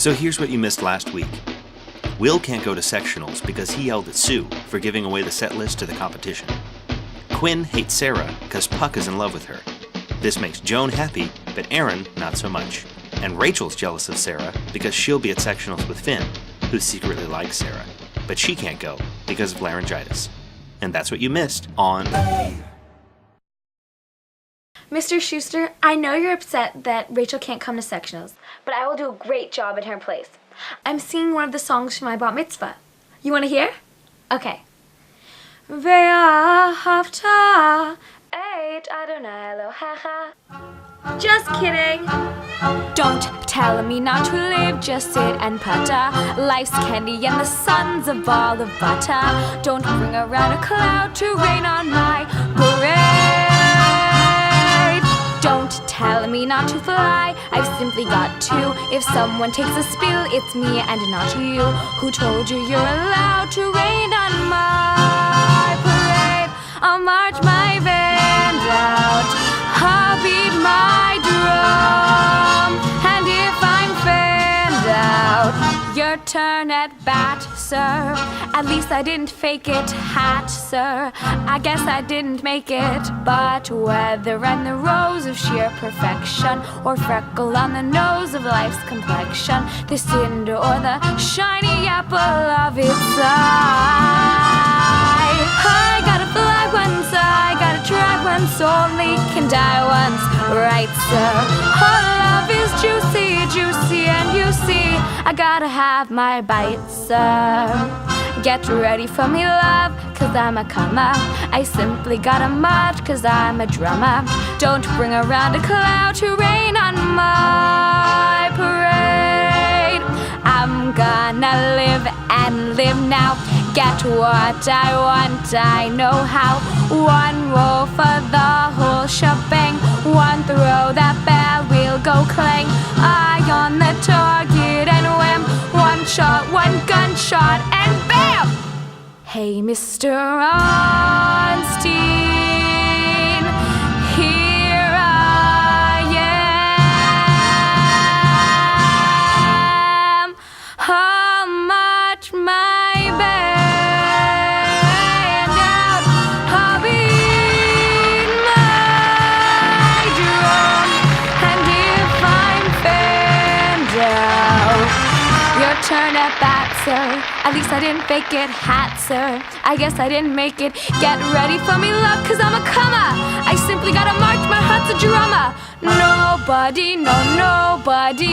So here's what you missed last week. Will can't go to sectionals because he yelled at Sue for giving away the set list to the competition. Quinn hates Sara because Puck is in love with her. This makes Joan happy, but Aaron not so much. And Rachel's jealous of Sara because she'll be at sectionals with Finn, who secretly likes Sara. But she can't go because of laryngitis. And that's what you missed on... Mr. Schuster, I know you're upset that Rachel can't come to sectionals, but I will do a great job in her place. I'm singing one of the songs from my bat mitzvah. You want to hear? Okay. Ve'ahavta et Adonai Elohecha. Just kidding. Don't tell me not to live, just sit and putter. Life's candy and the sun's a ball of butter. Don't bring around a cloud to rain on my parade. Don't tell me not to fly, I've simply got to. If someone takes a spill, it's me and not you. Who told you you're allowed to rain on my parade? I'll march my band out, I'll beat my drum. And if I'm fanned out, your turn at bat, sir. At least I didn't fake it, hat, sir. I guess I didn't make it. But whether I'm the rose of sheer perfection, or freckle on the nose of life's complexion, the cinder or the shiny apple of its eye, I gotta fly once, I gotta try once, only can die once, right, sir? All love is juicy, juicy, and you see, I gotta have my bite, sir. Get ready for me, love, cause I'm a comer. I simply gotta march, cause I'm a drummer. Don't bring around a cloud to rain on my parade. I'm gonna live and live now. Get what I want, I know how. One roll for the whole shebang. One throw, that bell will go clang. Eye on the target and wham. One shot, one gunshot, and bam! Hey, Mr. Onstein, here I am. I'll march my band out, I'll beat my drum, and if I'm fanned out, your turn at bat, sir. At least I didn't fake it, hat, sir. I guess I didn't make it. Get ready for me, love, cause I'm a comer. I simply gotta march, my heart's a drummer. Nobody, no, nobody